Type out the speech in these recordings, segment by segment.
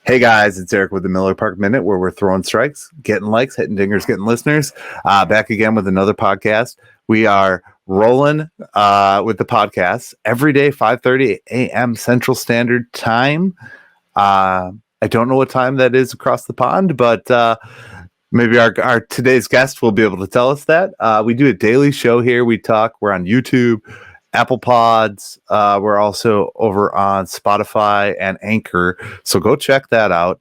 Hey guys, it's Eric with the Miller Park Minute, where we're throwing strikes, getting likes, hitting dingers, getting listeners. Back again with another podcast. We are rolling with the podcast every day, 5:30 a.m. Central Standard Time. I don't know what time that is across the pond, but maybe our today's guest will be able to tell us that. We do a daily show here. We're on YouTube, Apple Pods. We're also over on Spotify and Anchor. So go check that out.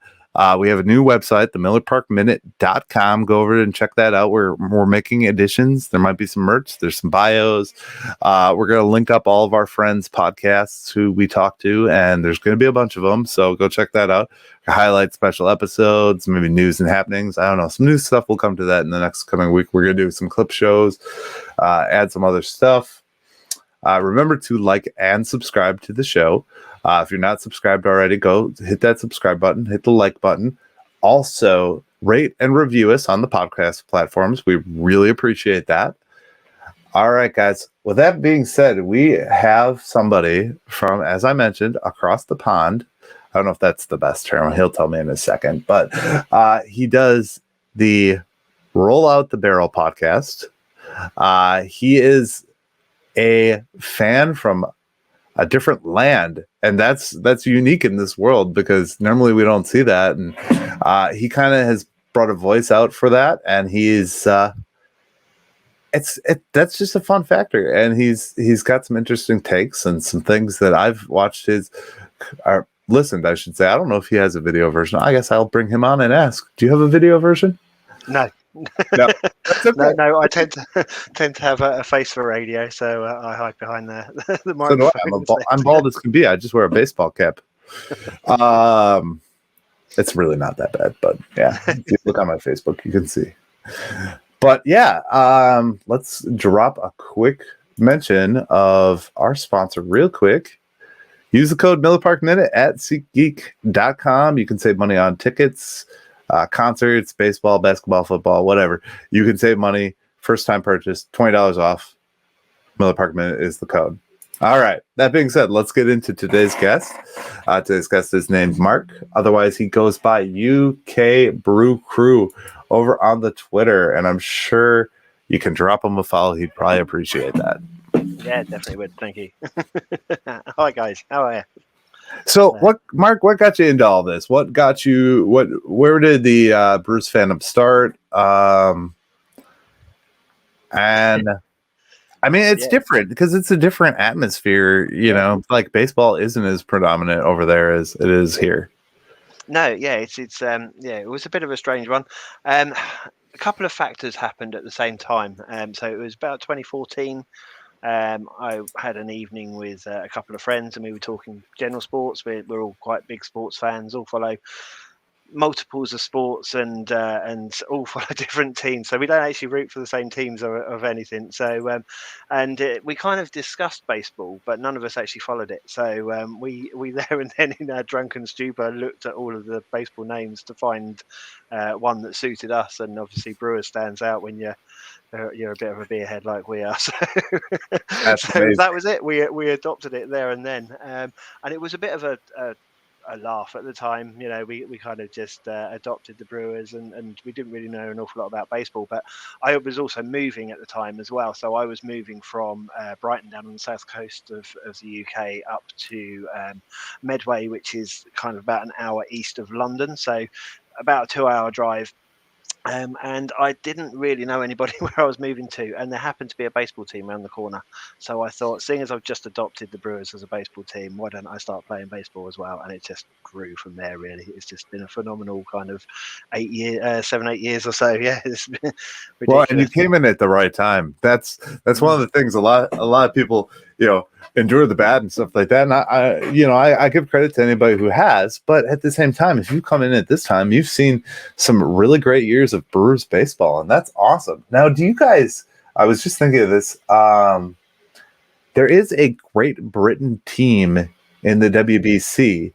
We have a new website, themillerparkminute.com. Go over and check that out. We're making additions. There might be some merch. There's some bios. We're going to link up all of our friends' podcasts who we talk to, and there's going to be a bunch of them. So go check that out. Highlight special episodes, maybe news and happenings. I don't know. Some new stuff will come to that in the next coming week. We're going to do some clip shows, add some other stuff. Remember to like and subscribe to the show. If you're not subscribed already, go hit that subscribe button, hit the like button. Also, rate and review us on the podcast platforms. We really appreciate that. All right, guys. With that being said, we have somebody from, as I mentioned, across the pond. I don't know if that's the best term. He'll tell me in a second. But he does the Roll Out the Barrel podcast. He is a fan from a different land, and that's unique in this world because normally we don't see that. And he kind of has brought a voice out for that, and he's that's just a fun factor. And he's got some interesting takes and some things that I've watched listened, I should say. I don't know if he has a video version. I guess I'll bring him on and ask. Do you have a video version? No. No, that's okay. No. I tend to have a face for radio, so I hide behind the microphone. So I'm bald as can be. I just wear a baseball cap. It's really not that bad, but yeah, if you look on my Facebook, you can see. But yeah, let's drop a quick mention of our sponsor real quick. Use the code MillerParkMinute at SeatGeek.com. You can save money on tickets, concerts, baseball, basketball, football, whatever. You can save money. First time purchase, $20 off. Miller Park Minute is the code. All right. That being said, let's get into today's guest. Today's guest is named Mark. Otherwise, he goes by UKBREWCREW over on the Twitter, and I'm sure you can drop him a follow. He'd probably appreciate that. Yeah, definitely would. Thank you. Hi guys, how are you? So, Mark? What got you into all this? What got you? Where did the Brewers fandom start? And I mean, it's different because it's a different atmosphere. You know, like baseball isn't as predominant over there as it is here. No, yeah, it's it was a bit of a strange one. A couple of factors happened at the same time. So it was about 2014. I had an evening with a couple of friends, and we were talking general sports. We're all quite big sports fans, all follow multiples of sports and all follow different teams. So we don't actually root for the same teams of anything. So we kind of discussed baseball, but none of us actually followed it. So we there and then in our drunken stupor looked at all of the baseball names to find one that suited us. And obviously Brewers stands out when you're a bit of a beerhead like we are. So, so that was it. We adopted it there and then. And it was a bit of a laugh at the time. You know, we kind of just adopted the Brewers, and we didn't really know an awful lot about baseball. But I was also moving at the time as well. So I was moving from Brighton down on the south coast of the UK up to Medway, which is kind of about an hour east of London. So about a 2-hour drive. And I didn't really know anybody where I was moving to, and there happened to be a baseball team around the corner. So I thought, seeing as I've just adopted the Brewers as a baseball team, why don't I start playing baseball as well? And it just grew from there, really. It's just been a phenomenal kind of 8 years or so. Yeah, it's been ridiculous. Well, and you came in at the right time. That's one of the things a lot of people, endure the bad and stuff like that. And I give credit to anybody who has, but at the same time, if you come in at this time, you've seen some really great years of Brewers baseball, and that's awesome. Now, do you guys, I was just thinking of this, there is a Great Britain team in the WBC.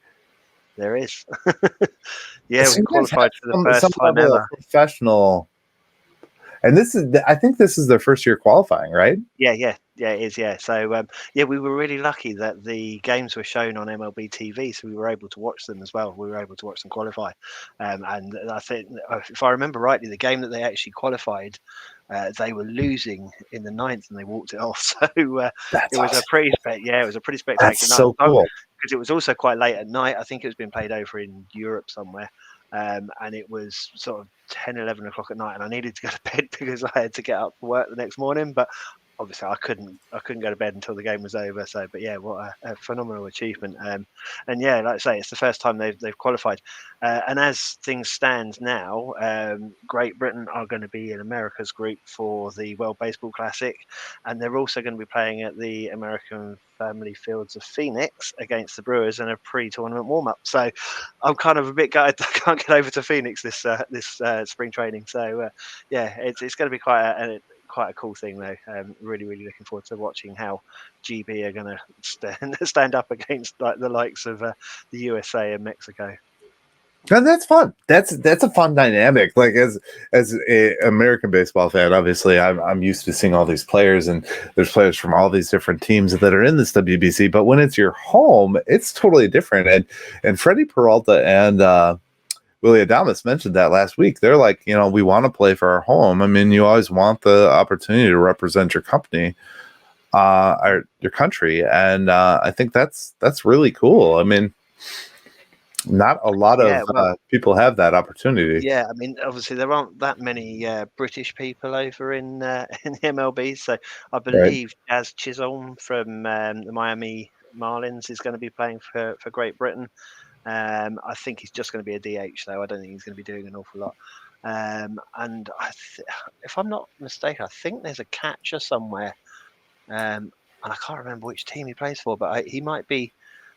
There is. Yeah, we qualified for the first time ever. Professional. And I think this is their first year qualifying, right? Yeah. Yeah, it is. Yeah, so yeah, we were really lucky that the games were shown on MLB TV, so we were able to watch them as well. We were able to watch them qualify, and I think if I remember rightly, the game that they actually qualified, they were losing in the ninth and they walked it off. So That's it was awesome. it was a pretty That's spectacular night so cool. because it was also quite late at night. I think it was being played over in Europe somewhere. And it was sort of 10, 11 o'clock at night, and I needed to go to bed because I had to get up for work the next morning. But obviously I couldn't go to bed until the game was over. So, but yeah, what a phenomenal achievement. And yeah, like I say, it's the first time they've qualified. And as things stand now, Great Britain are going to be in America's group for the World Baseball Classic, and they're also going to be playing at the American Family Fields of Phoenix against the Brewers in a pre-tournament warm-up. So I'm kind of a bit gutted I can't get over to Phoenix this spring training. So yeah, it's going to be quite a cool thing though. Really, really looking forward to watching how GB are going to stand up against like the likes of the USA and Mexico. And that's fun. That's a fun dynamic. Like as a American baseball fan, obviously I'm used to seeing all these players, and there's players from all these different teams that are in this WBC. But when it's your home, it's totally different. And Freddie Peralta and Willie Adames mentioned that last week. They're like, we want to play for our home. I mean, you always want the opportunity to represent your company, or your country, and I think that's really cool. I mean, not a lot of people have that opportunity. Yeah, I mean, obviously there aren't that many British people over in the MLB. So I believe Jazz Chisholm from the Miami Marlins is going to be playing for Great Britain. I think he's just going to be a DH, though. I don't think he's going to be doing an awful lot. And if I'm not mistaken, I think there's a catcher somewhere, and I can't remember which team he plays for, but he might be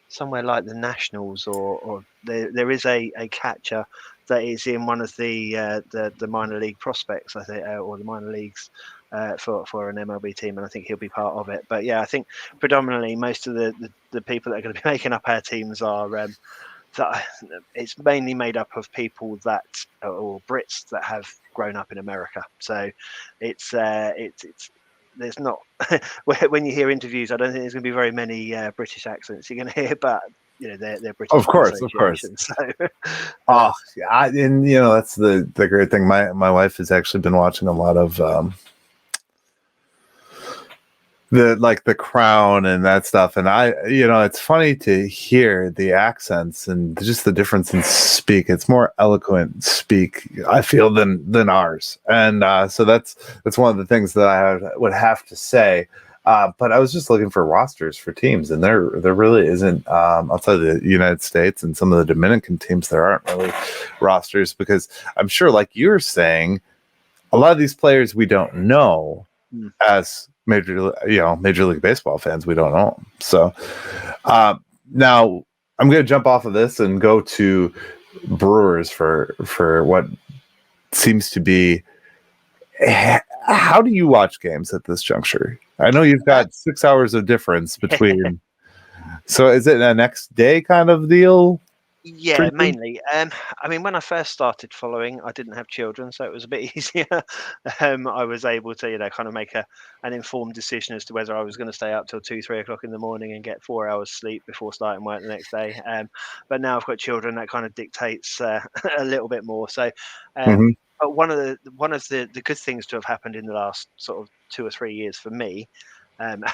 somewhere like the Nationals, or there is a catcher that is in one of the minor league prospects, I think, or the minor leagues for an MLB team, and I think he'll be part of it. But yeah, I think predominantly most of the people that are going to be making up our teams are that it's mainly made up of people that or Brits that have grown up in America. So it's there's not when you hear interviews, I don't think there's going to be very many British accents you're going to hear, but they're British. Of course. So, oh yeah, and that's the great thing. My wife has actually been watching a lot of the Crown and that stuff, and it's funny to hear the accents and just the difference in speak. It's more eloquent speak, I feel, than ours, and so that's one of the things that I would have to say. But I was just looking for rosters for teams, and there really isn't, outside the United States and some of the Dominican teams, there aren't really rosters, because I'm sure, like you're saying, a lot of these players we don't know as Major League Baseball fans. We don't know them. So now I'm going to jump off of this and go to Brewers for what seems to be. How do you watch games at this juncture? I know you've got 6 hours of difference between. So is it a next day kind of deal? Yeah, mainly. I mean, when I first started following, I didn't have children, so it was a bit easier. I was able to, kind of make an informed decision as to whether I was going to stay up till 2, 3 o'clock in the morning and get 4 hours sleep before starting work the next day. But now I've got children, that kind of dictates a little bit more. So, but one of the good things to have happened in the last sort of 2 or 3 years for me. And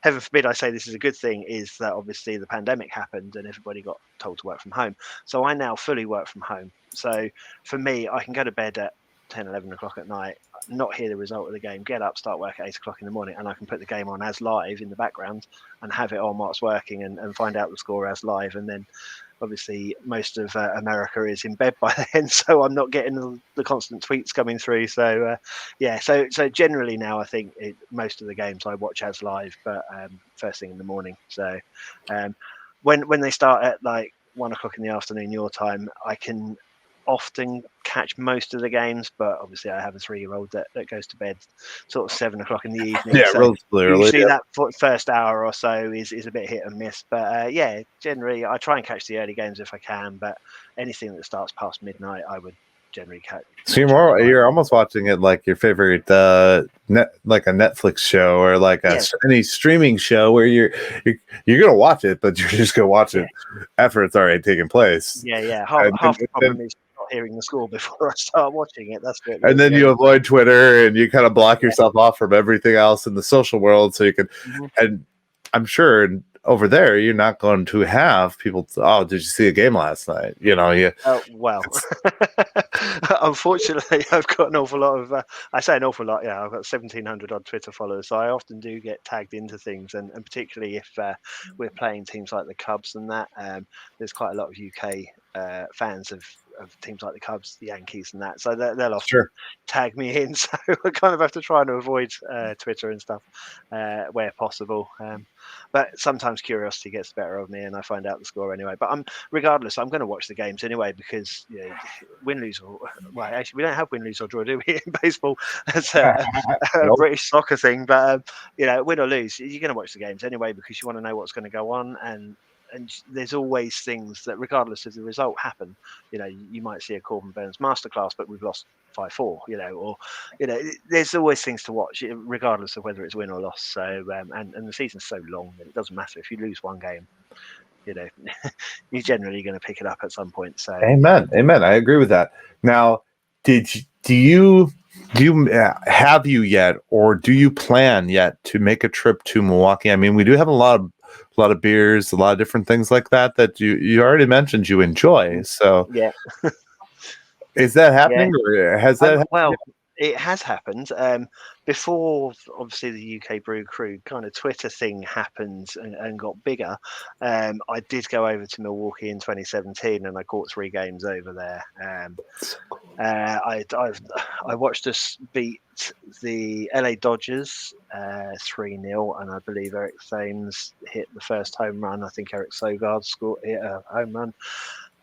heaven forbid I say this is a good thing, is that obviously the pandemic happened and everybody got told to work from home. So I now fully work from home. So for me, I can go to bed at 10, 11 o'clock at night, not hear the result of the game, get up, start work at 8 o'clock in the morning, and I can put the game on as live in the background and have it on whilst working and find out the score as live. And then obviously most of America is in bed by then, so I'm not getting the constant tweets coming through. So so generally now I think most of the games I watch as live, but first thing in the morning. So when they start at like 1 o'clock in the afternoon your time, I can often catch most of the games, but obviously I have a 3-year-old that goes to bed sort of 7 o'clock in the evening. Yeah, so usually early, that first hour or so is a bit hit and miss. But generally I try and catch the early games if I can, but anything that starts past midnight I would generally So you're almost watching it like your favorite like a Netflix show or like any streaming show where you're gonna watch it, but you're just gonna watch it after it's already taken place. Yeah. Half the problem is not hearing the score before I start watching it. That's it. And then you avoid Twitter and you kind of block yourself off from everything else in the social world, so you can. And I'm sure over there you're not going to have people. Oh, did you see a game last night? Well, unfortunately, I've got an awful lot of. I say an awful lot. Yeah, I've got 1,700 odd Twitter followers, so I often do get tagged into things, and particularly if we're playing teams like the Cubs and that. There's quite a lot of UK fans of teams like the Cubs, the Yankees, and that. So they'll often tag me in. So I kind of have to try to avoid Twitter and stuff where possible. But sometimes curiosity gets the better of me, and I find out the score anyway. But regardless, I'm going to watch the games anyway because win, lose, or actually we don't have win, lose, or draw, do we, in baseball? It's a British soccer thing. But win or lose, you're going to watch the games anyway because you want to know what's going to go on, and there's always things that, regardless of the result, happen. You might see a Corbin Burns masterclass, but we've lost 5-4. There's always things to watch, regardless of whether it's win or loss. So, and the season's so long that it doesn't matter if you lose one game. You're generally going to pick it up at some point. So, amen. I agree with that. Now, do you have you yet, or do you plan yet to make a trip to Milwaukee? I mean, we do have a lot of beers, a lot of different things like that you already mentioned you enjoy. So yeah, is that happening, or has that happened? Well, it has happened. Before, obviously, the UK Brew Crew kind of Twitter thing happened and got bigger. I did go over to Milwaukee in 2017, and I caught 3 games over there. I watched us beat the LA Dodgers 3-0, and I believe Eric Thames hit the first home run. I think Eric Sogard hit a home run.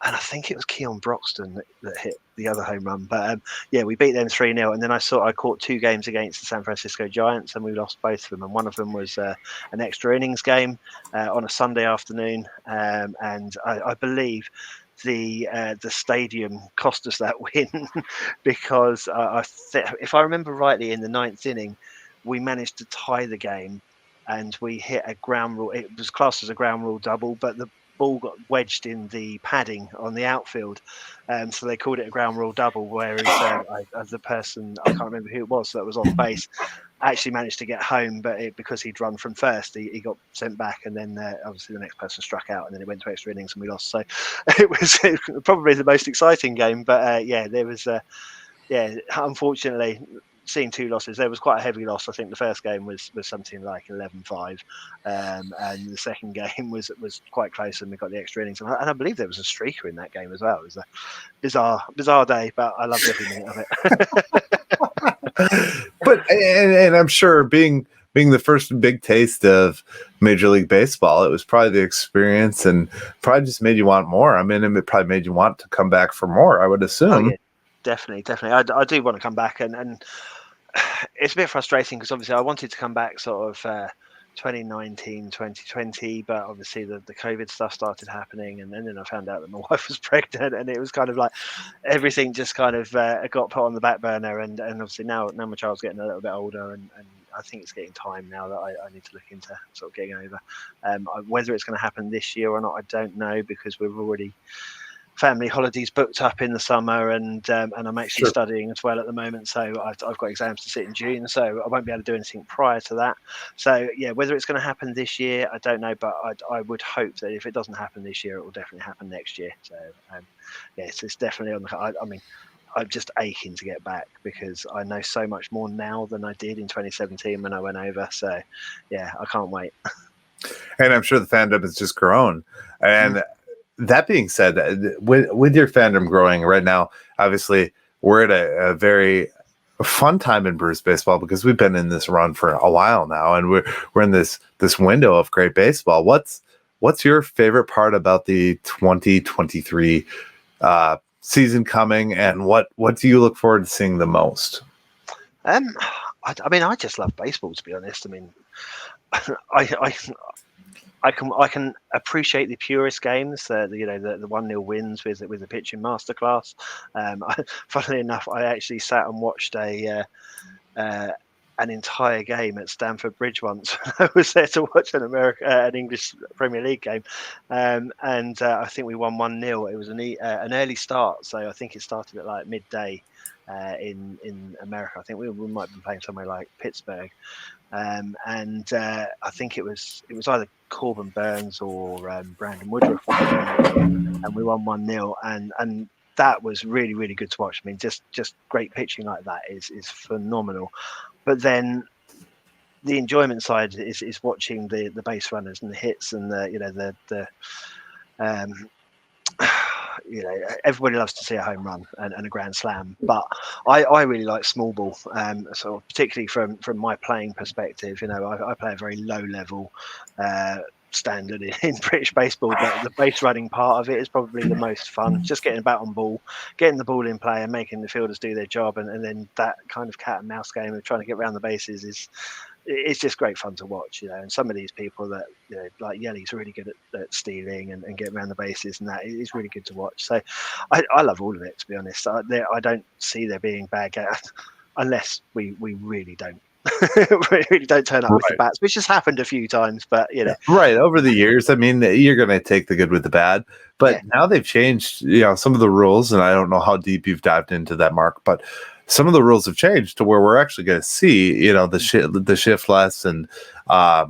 And I think it was Keon Broxton that hit the other home run. But we beat them 3-0. And then I caught 2 games against the San Francisco Giants, and we lost both of them. And one of them was an extra innings game on a Sunday afternoon. And I believe the stadium cost us that win because if I remember rightly, in the 9th inning, we managed to tie the game, and we hit a ground rule. It was classed as a ground rule double, but the ball got wedged in the padding on the outfield, so they called it a ground rule double, whereas the person, I can't remember who it was that was on base, actually managed to get home, but because he'd run from first, he got sent back, and then obviously the next person struck out, and then it went to extra innings and we lost. So it was probably the most exciting game, but there was unfortunately seeing 2 losses. There was quite a heavy loss. I think the first game was something like 11-5, and the second game was quite close, and we got the extra innings. And I believe there was a streaker in that game as well. It was a bizarre day, but I loved every minute of it. But and I'm sure being the first big taste of Major League Baseball, it was probably the experience, and probably just made you want more. I mean, it probably made you want to come back for more, I would assume. Oh, yeah. Definitely. I do want to come back, and it's a bit frustrating because obviously I wanted to come back sort of 2019, 2020, but obviously the COVID stuff started happening, and then I found out that my wife was pregnant, and it was kind of like everything just kind of got put on the back burner, and obviously now my child's getting a little bit older, and I think it's getting time now that I need to look into sort of getting over. Whether it's going to happen this year or not, I don't know, because we've already family holidays booked up in the summer, and I'm actually studying as well at the moment, so I've got exams to sit in June, so I won't be able to do anything prior to that. So whether it's going to happen this year, I don't know, but I would hope that if it doesn't happen this year, it will definitely happen next year. So it's definitely on the. I mean, I'm just aching to get back because I know so much more now than I did in 2017 when I went over. So I can't wait. And I'm sure the fandom has just grown. And that being said, with your fandom growing right now, obviously we're at a very fun time in Brewers baseball because we've been in this run for a while now, and we're in this window of great baseball. What's your favorite part about the 2023 season coming, and what do you look forward to seeing the most? I mean, I just love baseball, to be honest. I mean, I can appreciate the purest games, the 1-0 wins with the pitching masterclass. Funnily enough, I actually sat and watched an entire game at Stamford Bridge once. I was there to watch an English Premier League game, and I think we won 1-0. It was an early start, so I think it started at like midday in America. I think we might be playing somewhere like Pittsburgh. And I think it was either Corbin Burns or Brandon Woodruff, and we won 1-0, and that was really, really good to watch. I mean, just great pitching like that is phenomenal. But then the enjoyment side is watching the base runners and the hits and everybody loves to see a home run and a grand slam, but I really like small ball, sort of particularly from my playing perspective. I play a very low level standard in British baseball, but the base running part of it is probably the most fun. Just getting a bat on ball, getting the ball in play and making the fielders do their job, and then that kind of cat and mouse game of trying to get around the bases it's just great fun to watch, and some of these people that, like Yelly's really good at stealing and getting around the bases, and that is really good to watch. So I love all of it, to be honest. I don't see there being bad games unless we really don't really don't turn up with the bats, which has happened a few times, but right over the years. I mean, you're going to take the good with the bad, but now they've changed some of the rules, and I don't know how deep you've dived into that, Mark, but some of the rules have changed to where we're actually going to see the shift less, and a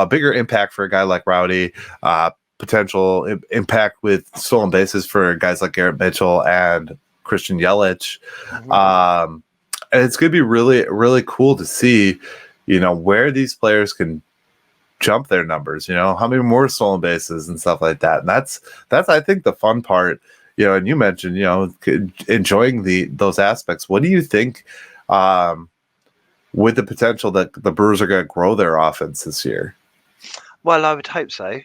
bigger impact for a guy like Rowdy, potential impact with stolen bases for guys like Garrett Mitchell and Christian Yelich. And it's going to be really, really cool to see, where these players can jump their numbers, how many more stolen bases and stuff like that. And that's I think the fun part, and you mentioned, enjoying those aspects. What do you think with the potential that the Brewers are going to grow their offense this year? Well, I would hope so.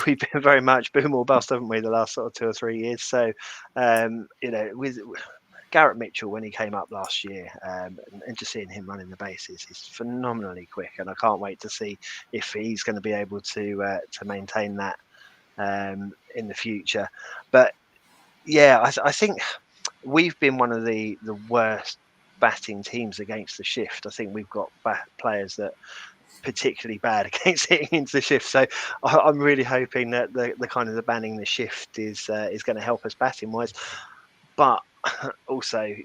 We've been very much boom or bust, haven't we, the last sort of 2 or 3 years. So, with Garrett Mitchell, when he came up last year, and just seeing him running the bases, he's phenomenally quick, and I can't wait to see if he's going to be able to maintain that in the future. But yeah, I think we've been one of the worst batting teams against the shift. I think we've got players that particularly bad against hitting into the shift. So I'm really hoping that the kind of the banning the shift is going to help us batting wise. But also,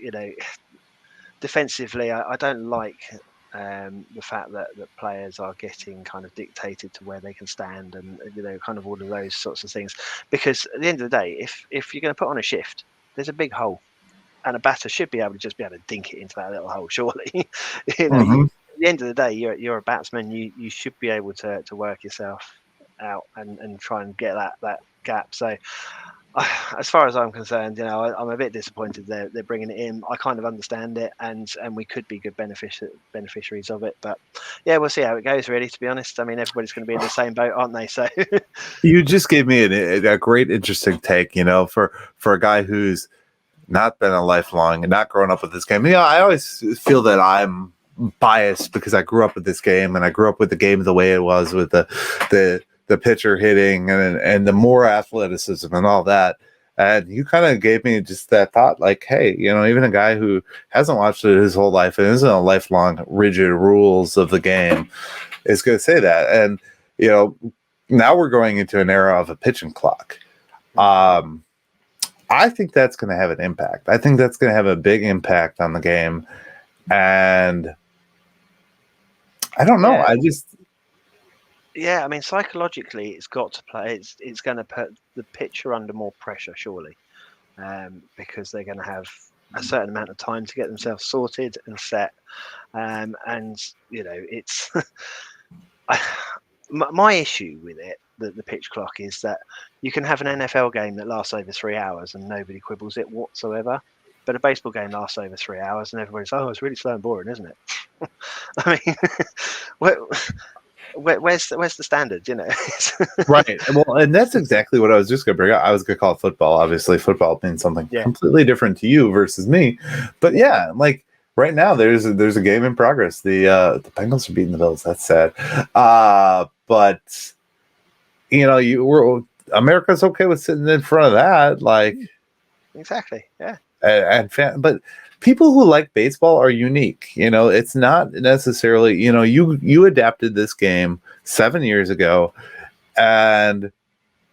defensively, I don't like the fact that players are getting kind of dictated to where they can stand, and kind of all of those sorts of things. Because at the end of the day, if you're going to put on a shift, there's a big hole, and a batter should be able to dink it into that little hole. Surely, at the end of the day, you're a batsman. You should be able to work yourself out and try and get that gap. So, as far as I'm concerned, I'm a bit disappointed they're bringing it in. I kind of understand it, and we could be good beneficiaries of it. But yeah, we'll see how it goes. Really, to be honest, I mean, everybody's going to be in the same boat, aren't they? So you just gave me a great, interesting take. For a guy who's not been a lifelong and not grown up with this game. I always feel that I'm biased because I grew up with this game, and I grew up with the game the way it was, with the pitcher hitting and the more athleticism and all that. And you kind of gave me just that thought, like, hey, even a guy who hasn't watched it his whole life and isn't a lifelong rigid rules of the game is going to say that. And, now we're going into an era of a pitching clock. I think that's going to have an impact. I think that's going to have a big impact on the game. And I don't know. Yeah, I mean, psychologically, it's got to play. It's going to put the pitcher under more pressure, surely, because they're going to have a certain amount of time to get themselves sorted and set. And it's my issue with it, the pitch clock, is that you can have an NFL game that lasts over 3 hours and nobody quibbles it whatsoever. But a baseball game lasts over 3 hours and everybody's, oh, it's really slow and boring, isn't it? I mean, where's the standard, Right. Well, and that's exactly what I was just going to bring up. I was going to call it football. Obviously, football means something completely different to you versus me. But yeah, like right now, there's a game in progress. The Bengals are beating the Bills. That's sad. But America's okay with sitting in front of that, like exactly, yeah. But people who like baseball are unique. It's not necessarily, you adapted this game 7 years ago and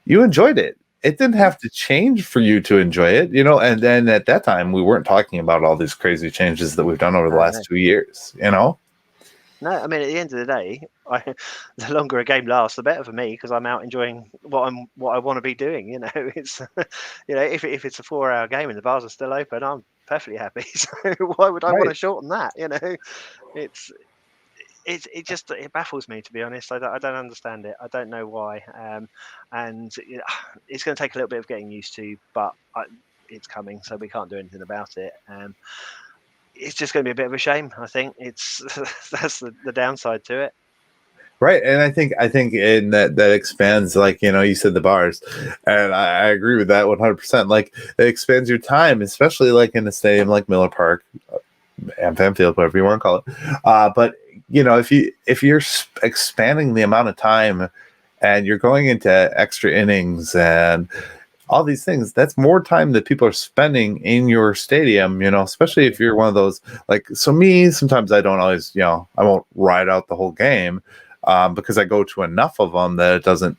you enjoyed it. It didn't have to change for you to enjoy it, and then at that time we weren't talking about all these crazy changes that we've done over the last 2 years, No, I mean, at the end of the day, the longer a game lasts, the better for me, because I'm out enjoying what I want to be doing. It's if it's a 4-hour game and the bars are still open, I'm perfectly happy. So why would I want to shorten that? It baffles me, to be honest. I don't understand it. I don't know why. And it's going to take a little bit of getting used to, but it's coming, so we can't do anything about it. It's just going to be a bit of a shame. I think that's the downside to it. Right, and I think in that expands, like you said, the bars, and I agree with that 100%. Like it expands your time, especially like in a stadium like Miller Park, AmFam Field, whatever you want to call it. But if you're expanding the amount of time, and you're going into extra innings and all these things, that's more time that people are spending in your stadium, especially if you're one of those, like, so me, sometimes I don't always, I won't ride out the whole game because I go to enough of them that it doesn't,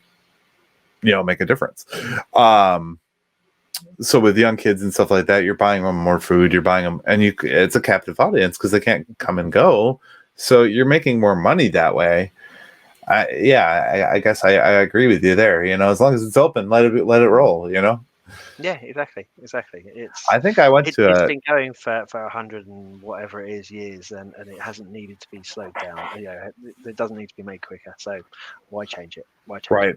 make a difference. So with young kids and stuff like that, you're buying them more food, you're buying them, and it's a captive audience because they can't come and go. So you're making more money that way. I guess I agree with you there. As long as it's open, let it roll. Yeah, exactly. I think I went to. It's been going for 100 and whatever it is years, and it hasn't needed to be slowed down. It doesn't need to be made quicker. So why change it? Right.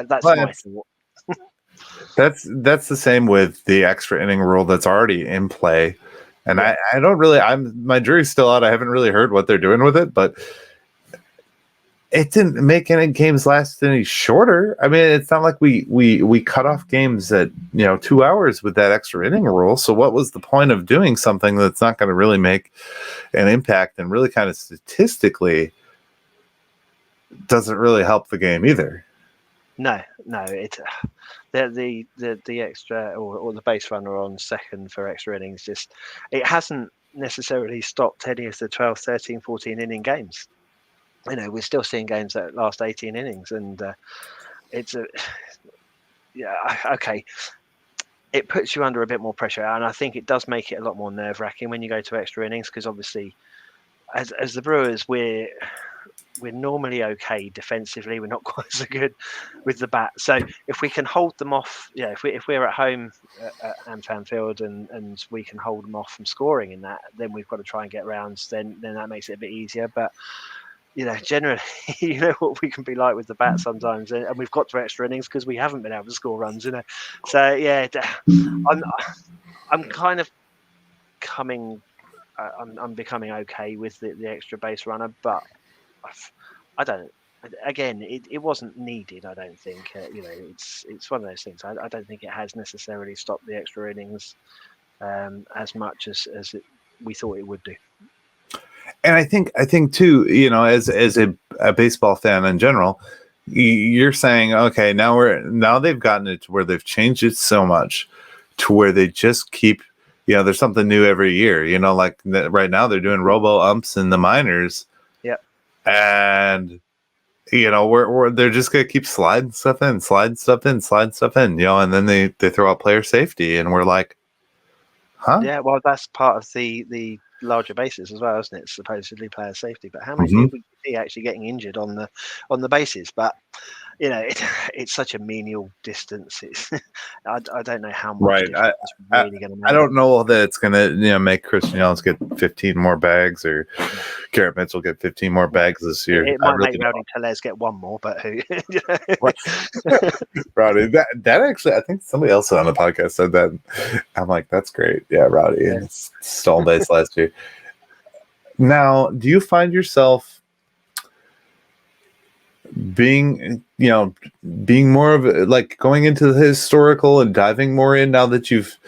That's my thought. That's the same with the extra inning rule that's already in play, and yeah. I don't really. My jury's still out. I haven't really heard what they're doing with it, but it didn't make any games last any shorter. I mean, it's not like we cut off games at 2 hours with that extra inning rule. So what was the point of doing something that's not going to really make an impact and really kind of statistically doesn't really help the game either? No, it the extra or the base runner on second for extra innings, it hasn't necessarily stopped any of the 12, 13, 14 inning games. We're still seeing games that last 18 innings, and okay. It puts you under a bit more pressure, and I think it does make it a lot more nerve-wracking when you go to extra innings, because obviously, as the Brewers, we're normally okay defensively. We're not quite so good with the bat. So if we can hold them off, if we're at home at AmFam Field and we can hold them off from scoring in that, then we've got to try and get rounds. Then that makes it a bit easier. But generally, what we can be like with the bat sometimes, and we've got to extra innings because we haven't been able to score runs, So yeah, I'm kind of I'm becoming okay with the extra base runner, but I don't. Again, it wasn't needed. I don't think. It's one of those things. I don't think it has necessarily stopped the extra innings as much as we thought it would do. And I think too, as a baseball fan in general, you're saying, okay, now they've gotten it to where they've changed it so much to where they just keep, there's something new every year. Like right now they're doing robo umps in the minors. Yeah. And they're just gonna keep sliding stuff in, and then they throw out player safety, and we're like, huh? Yeah, well, that's part of the larger bases as well, isn't it? Supposedly player safety, but how many people do you see actually getting injured on the bases? But it's such a menial distance. I don't know how much difference it's really going to make. I don't know that it's going to make Christian Yelich get 15 more bags or Garrett Mitchell get 15 more bags this year. It might make Rowdy Tellez get one more, but who? Rowdy, that actually, I think somebody else on the podcast said that. I'm like, that's great. Yeah, Rowdy stolen base last year. Now, do you find yourself being more of like going into the historical and diving more in now that you've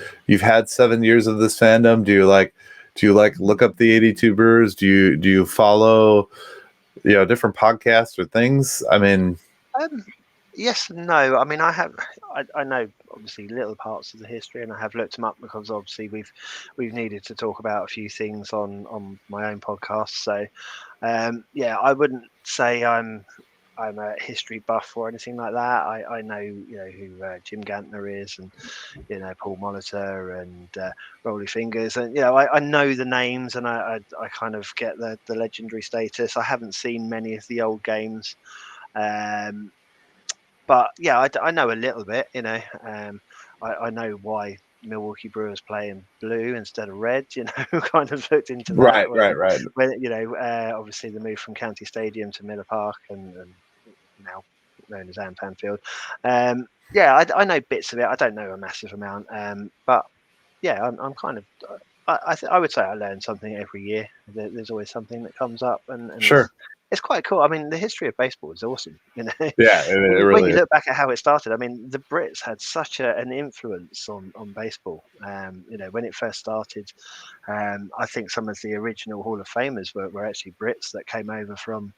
had 7 years of this fandom? Do you look up the 82 Brewers? Do you follow different podcasts or things? I mean, Yes and no. I mean, I know obviously little parts of the history, and I have looked them up because obviously we've needed to talk about a few things on my own podcast. So yeah, I wouldn't say I'm a history buff or anything like that. I know who Jim Gantner is, and Paul Molitor and Rolly Fingers, and I know the names, and I kind of get the legendary status. I haven't seen many of the old games. But yeah, I know a little bit. I know why Milwaukee Brewers play in blue instead of red. Kind of looked into that Right. when obviously the move from County Stadium to Miller Park and now known as Ann Field. Yeah, I know bits of it. I don't know a massive amount, but yeah, I'm kind of. I would say I learn something every year. There's always something that comes up, and Sure. it's quite cool. I mean, the history of baseball is awesome. Yeah, it When really you is. look back at how it started, I mean, the Brits had such an influence on baseball. When it first started, I think some of the original Hall of Famers were actually Brits that came over from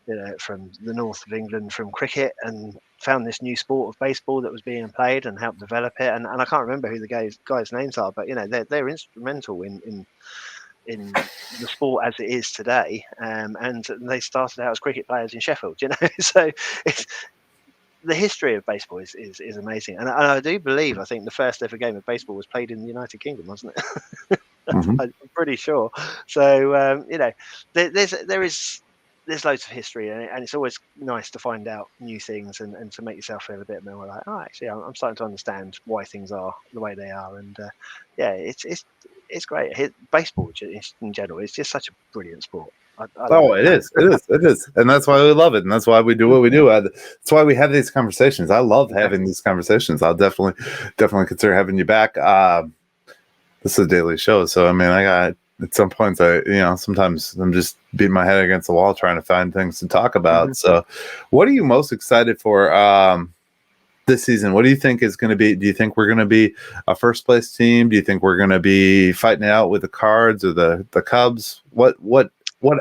the north of England from cricket and found this new sport of baseball that was being played and helped develop it. And I can't remember who the guys' names are, but they're instrumental in the sport as it is today. And they started out as cricket players in Sheffield. So it's the history of baseball is amazing. And I do believe I think the first ever game of baseball was played in the United Kingdom, wasn't it? Mhm. I'm pretty sure. So there's loads of history, and it's always nice to find out new things and to make yourself feel a bit more like, oh, actually, I'm starting to understand why things are the way they are. And yeah, it's great. Baseball in general is just such a brilliant sport. I love Oh, it. it is, and that's why we love it, and that's why we do what we do. That's why we have these conversations. I love having these conversations. I'll definitely consider having you back. This is a daily show, so I mean, I got at some points, sometimes I'm just beating my head against the wall trying to find things to talk about. So, what are you most excited for this season? What do you think is going to be? Do you think we're going to be a first place team? Do you think we're going to be fighting it out with the Cards or the Cubs? What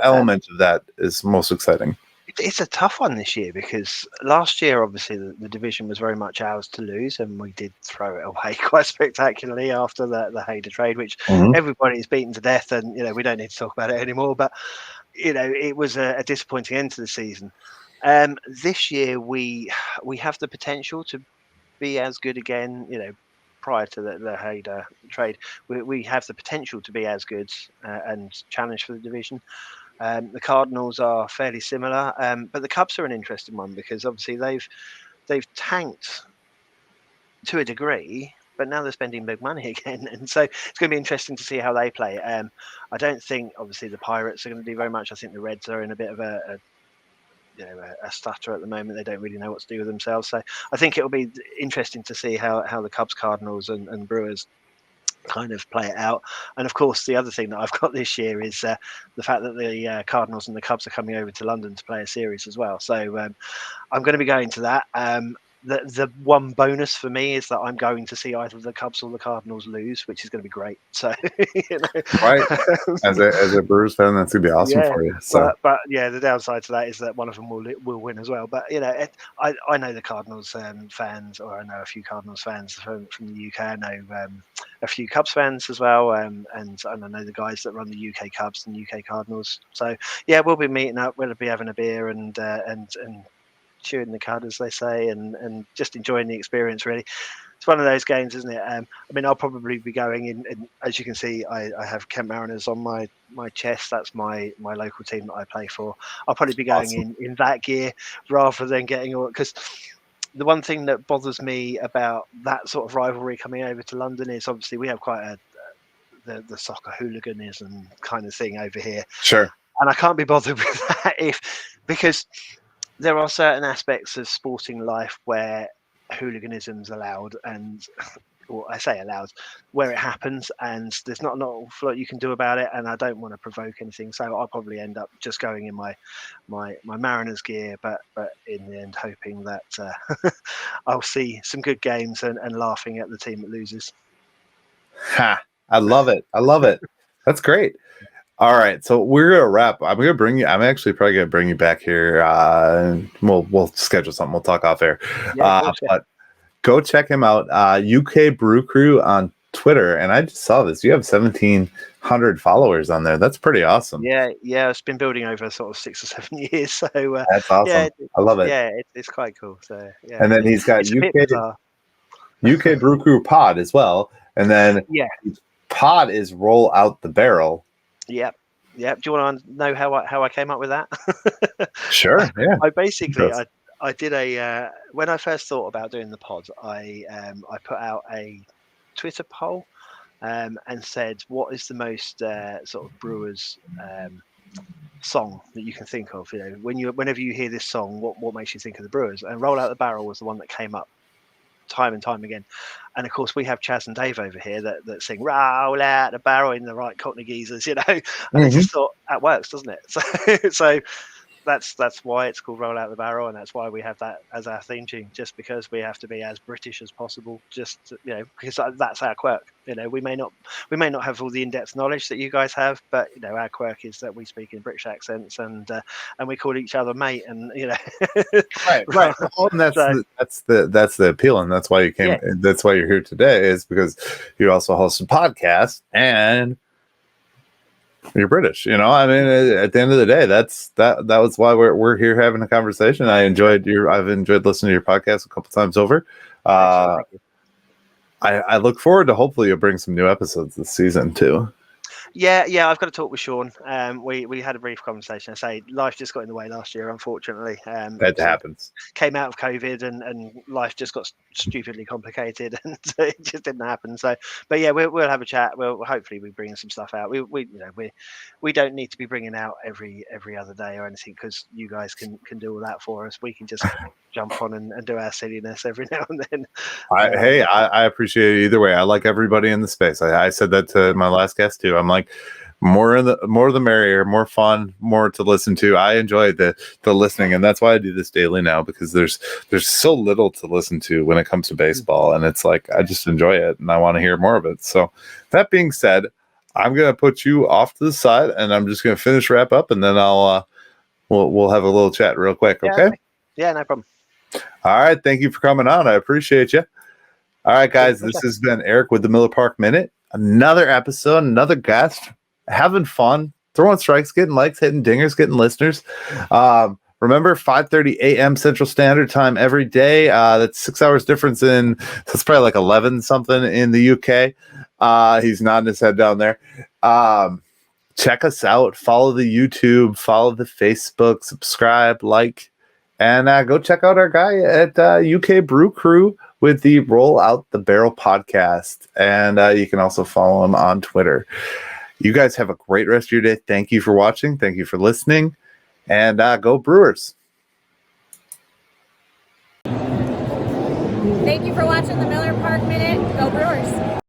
element of that is most exciting? It's a tough one this year because last year, obviously, the division was very much ours to lose, and we did throw it away quite spectacularly after the Hayder trade, which Mhm. everybody's beaten to death, and we don't need to talk about it anymore. But it was a disappointing end to the season. This year, we have the potential to be as good again. Prior to the Hayder trade, we have the potential to be as good and challenge for the division. The Cardinals are fairly similar, but the Cubs are an interesting one because obviously they've tanked to a degree, but now they're spending big money again, and so it's going to be interesting to see how they play. I don't think obviously the Pirates are going to do very much. I think the Reds are in a bit of a stutter at the moment. They don't really know what to do with themselves. So I think it'll be interesting to see how the Cubs, Cardinals, and Brewers kind of play it out. And of course, the other thing that I've got this year is the fact that the Cardinals and the Cubs are coming over to London to play a series as well. So I'm going to be going to that. The one bonus for me is that I'm going to see either the Cubs or the Cardinals lose, which is going to be great. So Right. As a Brewers fan, that's gonna be awesome yeah, for you. So but yeah, the downside to that is that one of them will win as well. But I know the Cardinals fans, or I know a few Cardinals fans from the UK. I know a few Cubs fans as well, and I know the guys that run the UK Cubs and UK Cardinals. So yeah, we'll be meeting up. We'll be having a beer and chewing the cud, as they say, and just enjoying the experience. Really, it's one of those games, isn't it? I mean, I'll probably be going in as you can see, I have Kent Mariners on my chest. That's my local team that I play for. I'll probably be going awesome. in that gear rather than getting all, because the one thing that bothers me about that sort of rivalry coming over to London is obviously we have quite the soccer hooliganism kind of thing over here, Sure. and I can't be bothered with that because there are certain aspects of sporting life where hooliganism's allowed, and or I say allowed, where it happens, and there's not an awful lot you can do about it. And I don't want to provoke anything, so I'll probably end up just going in my Mariners gear, but in the end, hoping that I'll see some good games and laughing at the team that loses. Ha! I love it. That's great. All right, so we're gonna wrap. I'm gonna bring you. I'm actually probably gonna bring you back here. We'll schedule something. We'll talk off air. Yeah, of course. Yeah. But go check him out. UK Brew Crew on Twitter, and I just saw this. You have 1,700 followers on there. That's pretty awesome. Yeah, it's been building over sort of 6 or 7 years. So That's awesome. I love it. Yeah, it's quite cool. So yeah, And then he's got it's a bit bizarre. UK Brew Crew Pod as well, and then Pod is Roll Out the Barrel. Yep. Do you want to know how I came up with that? Sure. Yeah. I did a when I first thought about doing the pod, I put out a Twitter poll and said, what is the most sort of Brewers song that you can think of? You know, whenever you hear this song, what makes you think of the Brewers? And Roll Out the Barrel was the one that came up time and time again. And of course we have Chaz and Dave over here that sing Roll Out the Barrel in the right Cockney geezers, you know. And I just thought that works, doesn't it? So that's why it's called Roll Out the Barrel, and that's why we have that as our theme tune, just because we have to be as British as possible, just to, you know, because that's our quirk. You know, we may not have all the in-depth knowledge that you guys have, but you know, our quirk is that we speak in British accents and we call each other mate, and you know, right. Well, and that's the appeal, and that's why you came. Yeah. That's why you're here today, is because you also host a podcast and you're British, you know. I mean, at the end of the day, that was why we're here having a conversation. I've enjoyed listening to your podcast a couple times over. I look forward to hopefully you'll bring some new episodes this season too. Yeah, I've got to talk with Sean. We had a brief conversation. I say life just got in the way last year, unfortunately. That happens. Came out of COVID and life just got stupidly complicated, and it just didn't happen. So, but yeah, we'll have a chat. We'll hopefully be bringing some stuff out. We don't need to be bringing out every other day or anything, because you guys can do all that for us. We can just jump on and do our silliness every now and then. I appreciate it either way. I like everybody in the space. I said that to my last guest too. I'm like, more the merrier, more fun, more to listen to. I enjoy the listening, and that's why I do this daily now, because there's so little to listen to when it comes to baseball, and it's like I just enjoy it and I want to hear more of it. So that being said, I'm gonna put you off to the side and I'm just gonna wrap up, and then I'll we'll have a little chat real quick. Okay? Yeah, no problem. All right, thank you for coming on. I appreciate you. All right, guys, this has been Eric with the Miller Park Minute. Another episode, another guest, having fun, throwing strikes, getting likes, hitting dingers, getting listeners. Remember, 5:30 a.m. Central Standard Time every day. That's 6 hours difference so it's probably like 11 something in the UK. He's nodding his head down there. Check us out. Follow the YouTube. Follow the Facebook. Subscribe, like, and go check out our guy at UK Brew Crew with the Roll Out the Barrel podcast. And you can also follow him on Twitter. You guys have a great rest of your day. Thank you for watching. Thank you for listening. And go Brewers. Thank you for watching the Miller Park Minute. Go Brewers.